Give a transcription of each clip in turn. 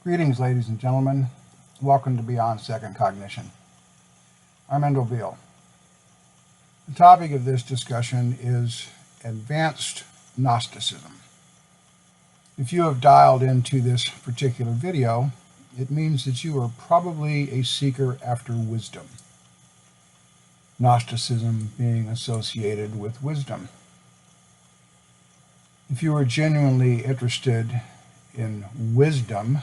Greetings, ladies and gentlemen. Welcome to Beyond Second Cognition. I'm Beall. The topic of this discussion is advanced Gnosticism. If you have dialed into this particular video, it means that you are probably a seeker after wisdom. Gnosticism being associated with wisdom. If you are genuinely interested in wisdom,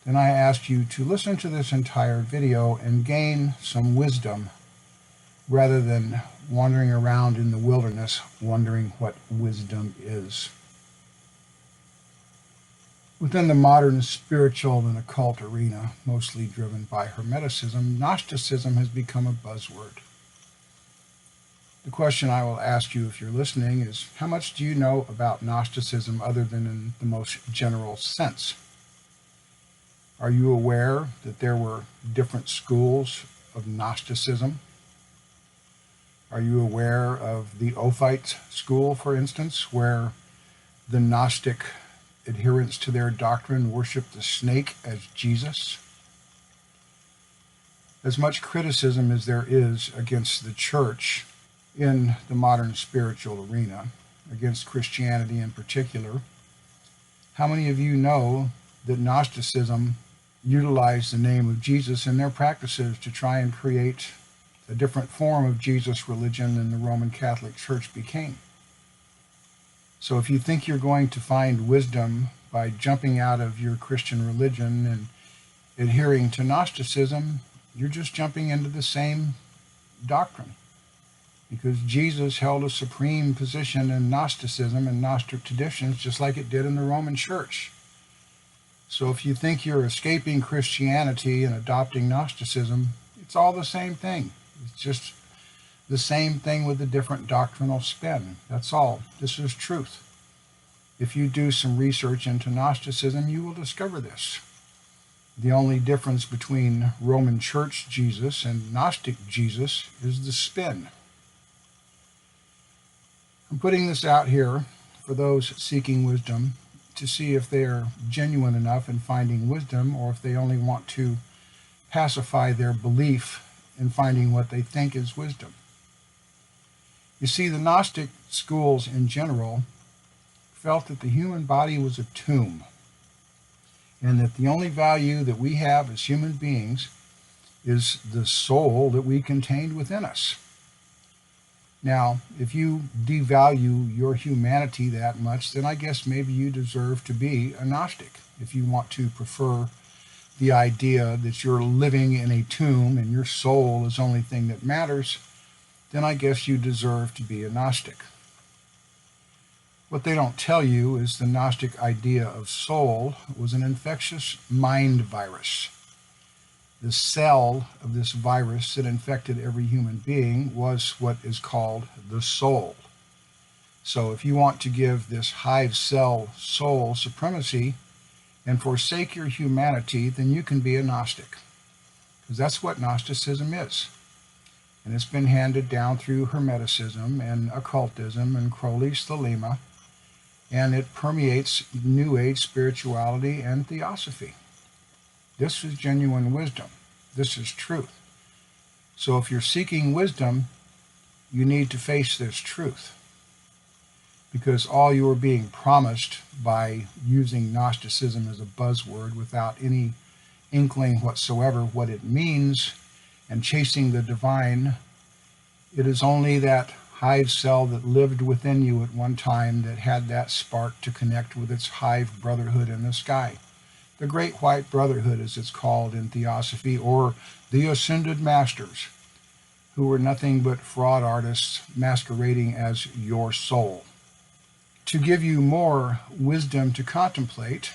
then I ask you to listen to this entire video and gain some wisdom rather than wandering around in the wilderness wondering what wisdom is. Within the modern spiritual and occult arena, mostly driven by Hermeticism, Gnosticism has become a buzzword. The question I will ask you if you're listening is, how much do you know about Gnosticism other than in the most general sense? Are you aware that there were different schools of Gnosticism? Are you aware of the Ophite school, for instance, where the Gnostic adherents to their doctrine worship the snake as Jesus? As much criticism as there is against the church in the modern spiritual arena, against Christianity in particular, how many of you know that Gnosticism utilized the name of Jesus in their practices to try and create a different form of Jesus religion than the Roman Catholic Church became? So if you think you're going to find wisdom by jumping out of your Christian religion and adhering to Gnosticism, you're just jumping into the same doctrine. Because Jesus held a supreme position in Gnosticism and Gnostic traditions just like it did in the Roman Church. So if you think you're escaping Christianity and adopting Gnosticism, it's all the same thing. It's just the same thing with a different doctrinal spin. That's all. This is truth. If you do some research into Gnosticism, you will discover this. The only difference between Roman Church Jesus and Gnostic Jesus is the spin. I'm putting this out here for those seeking wisdom to see if they are genuine enough in finding wisdom, or if they only want to pacify their belief in finding what they think is wisdom. You see, the Gnostic schools in general felt that the human body was a tomb, and that the only value that we have as human beings is the soul that we contained within us. Now, if you devalue your humanity that much, then I guess maybe you deserve to be a Gnostic. If you want to prefer the idea that you're living in a tomb and your soul is the only thing that matters, then I guess you deserve to be a Gnostic. What they don't tell you is the Gnostic idea of soul was an infectious mind virus. The cell of this virus that infected every human being was what is called the soul. So if you want to give this hive cell soul supremacy and forsake your humanity, then you can be a Gnostic. Because that's what Gnosticism is. And it's been handed down through Hermeticism and occultism and Crowley's Thelema, and it permeates New Age spirituality and theosophy. This is genuine wisdom. This is truth. So if you're seeking wisdom, you need to face this truth. Because all you are being promised by using Gnosticism as a buzzword without any inkling whatsoever what it means, and chasing the divine, it is only that hive cell that lived within you at one time that had that spark to connect with its hive brotherhood in the sky. The Great White Brotherhood, as it's called in theosophy, or the Ascended Masters, who were nothing but fraud artists masquerading as your soul. To give you more wisdom to contemplate,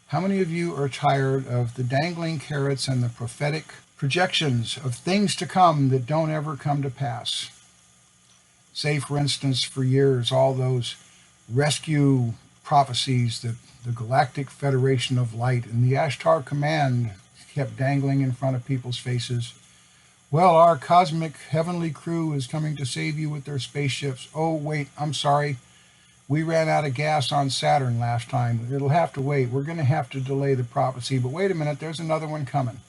how many of you are tired of the dangling carrots and the prophetic projections of things to come that don't ever come to pass? Say, for instance, for years, all those rescue prophecies that the Galactic Federation of Light and the Ashtar Command kept dangling in front of people's faces. Well, our cosmic heavenly crew is coming to save you with their spaceships. Oh, wait, I'm sorry. We ran out of gas on Saturn last time. It'll have to wait. We're going to have to delay the prophecy. But wait a minute, there's another one coming.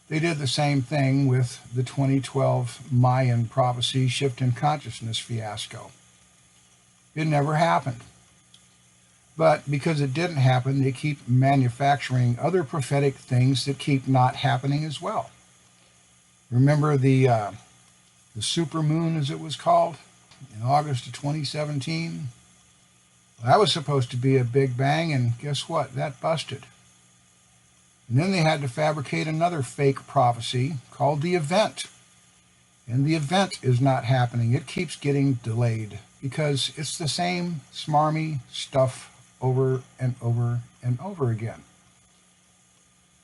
They did the same thing with the 2012 Mayan prophecy shift in consciousness fiasco. It never happened. But because it didn't happen, they keep manufacturing other prophetic things that keep not happening as well. Remember the supermoon, as it was called, in August of 2017? Well, that was supposed to be a big bang, and guess what? That busted. And then they had to fabricate another fake prophecy called the event. And the event is not happening. It keeps getting delayed because it's the same smarmy stuff over and over and over again.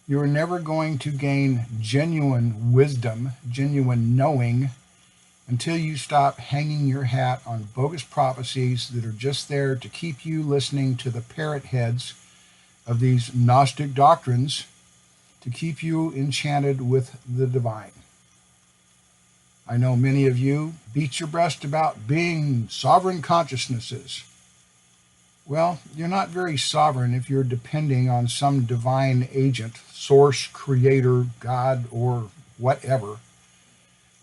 You're never going to gain genuine wisdom, genuine knowing, until you stop hanging your hat on bogus prophecies that are just there to keep you listening to the parrot heads of these Gnostic doctrines, to keep you enchanted with the divine. I know many of you beat your breast about being sovereign consciousnesses. Well, you're not very sovereign if you're depending on some divine agent, source, creator, God, or whatever,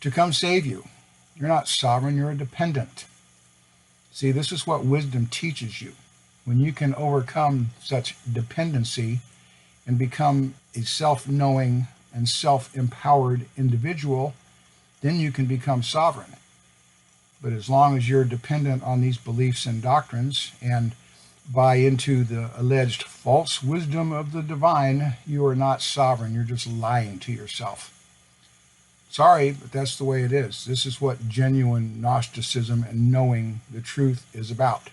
to come save you. You're not sovereign, you're a dependent. See, this is what wisdom teaches you. When you can overcome such dependency and become a self-knowing and self-empowered individual, then you can become sovereign. But as long as you're dependent on these beliefs and doctrines and buy into the alleged false wisdom of the divine, you are not sovereign. You're just lying to yourself. Sorry, but that's the way it is. This is what genuine Gnosticism and knowing the truth is about.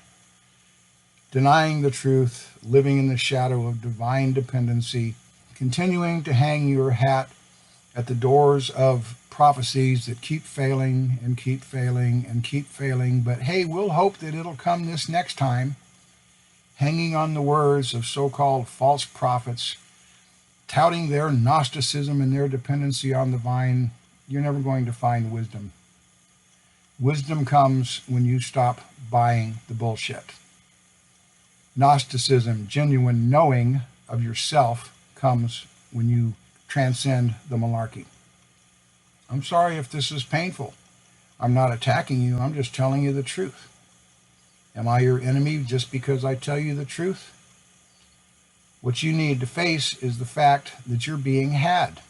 Denying the truth, living in the shadow of divine dependency, continuing to hang your hat at the doors of prophecies that keep failing and keep failing and keep failing. But hey, we'll hope that it'll come this next time. Hanging on the words of so-called false prophets, touting their Gnosticism and their dependency on the divine, you're never going to find wisdom. Wisdom comes when you stop buying the bullshit. Gnosticism, genuine knowing of yourself, comes when you transcend the malarkey. I'm sorry if this is painful. I'm not attacking you. I'm just telling you the truth. Am I your enemy just because I tell you the truth? What you need to face is the fact that you're being had,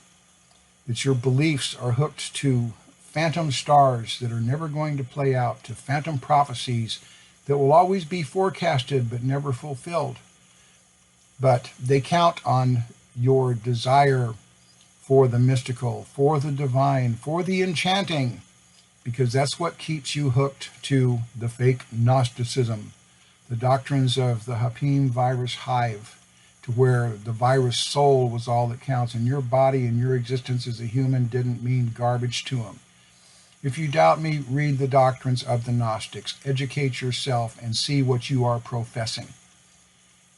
that your beliefs are hooked to phantom stars that are never going to play out, to phantom prophecies that will always be forecasted but never fulfilled. But they count on your desire for the mystical, for the divine, for the enchanting, because that's what keeps you hooked to the fake Gnosticism, the doctrines of the Hapim virus hive, to where the virus soul was all that counts, and your body and your existence as a human didn't mean garbage to them. If you doubt me, read the doctrines of the Gnostics, educate yourself, and see what you are professing.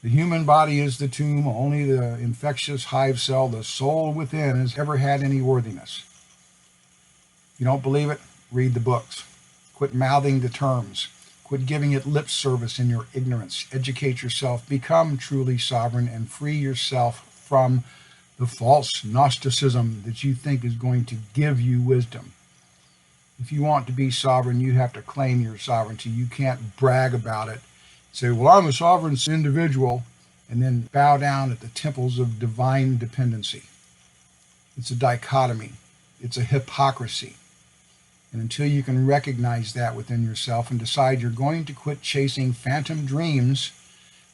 The human body is the tomb. Only the infectious hive cell, the soul within, has ever had any worthiness. If you don't believe it, read the books. Quit mouthing the terms. Quit giving it lip service in your ignorance. Educate yourself. Become truly sovereign and free yourself from the false Gnosticism that you think is going to give you wisdom. If you want to be sovereign, you have to claim your sovereignty. You can't brag about it. Say, well, I'm a sovereign individual, and then bow down at the temples of divine dependency. It's a dichotomy. It's a hypocrisy. And until you can recognize that within yourself and decide you're going to quit chasing phantom dreams,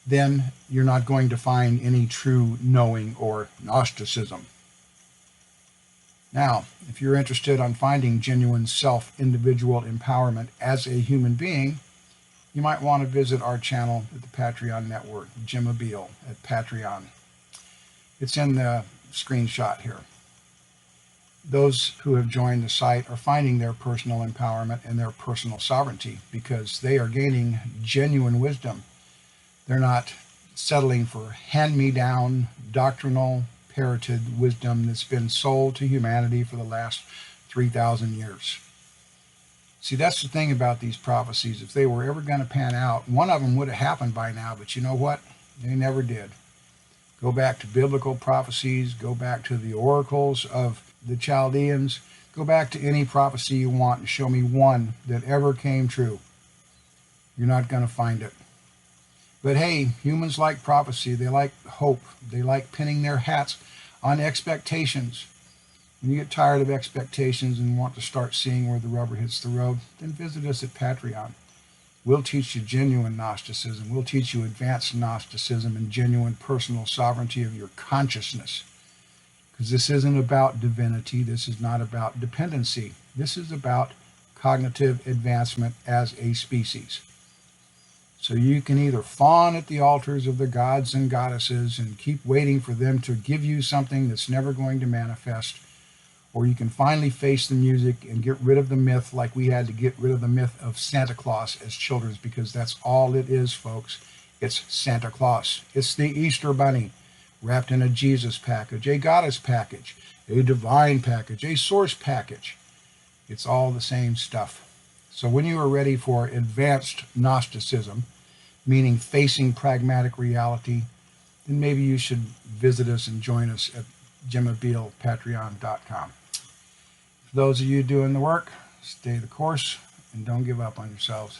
then you're not going to find any true knowing or Gnosticism. Now, if you're interested in finding genuine self-individual empowerment as a human being, you might want to visit our channel at the Patreon network, Gemma Beall at Patreon. It's in the screenshot here. Those who have joined the site are finding their personal empowerment and their personal sovereignty because they are gaining genuine wisdom. They're not settling for hand-me-down, doctrinal, parroted wisdom that's been sold to humanity for the last 3,000 years. See, that's the thing about these prophecies. If they were ever going to pan out, one of them would have happened by now, but you know what? They never did. Go back to biblical prophecies, go back to the oracles of the Chaldeans, go back to any prophecy you want and show me one that ever came true. You're not going to find it. But hey, humans like prophecy. They like hope. They like pinning their hats on expectations. When you get tired of expectations and want to start seeing where the rubber hits the road, then visit us at Patreon. We'll teach you genuine Gnosticism. We'll teach you advanced Gnosticism and genuine personal sovereignty of your consciousness. Because this isn't about divinity. This is not about dependency. This is about cognitive advancement as a species. So you can either fawn at the altars of the gods and goddesses and keep waiting for them to give you something that's never going to manifest, or you can finally face the music and get rid of the myth like we had to get rid of the myth of Santa Claus as children, because that's all it is, folks. It's Santa Claus. It's the Easter Bunny wrapped in a Jesus package, a goddess package, a divine package, a source package. It's all the same stuff. So when you are ready for advanced Gnosticism, meaning facing pragmatic reality, then maybe you should visit us and join us at Gemma Beall, Patreon.com. For those of you doing the work, stay the course and don't give up on yourselves.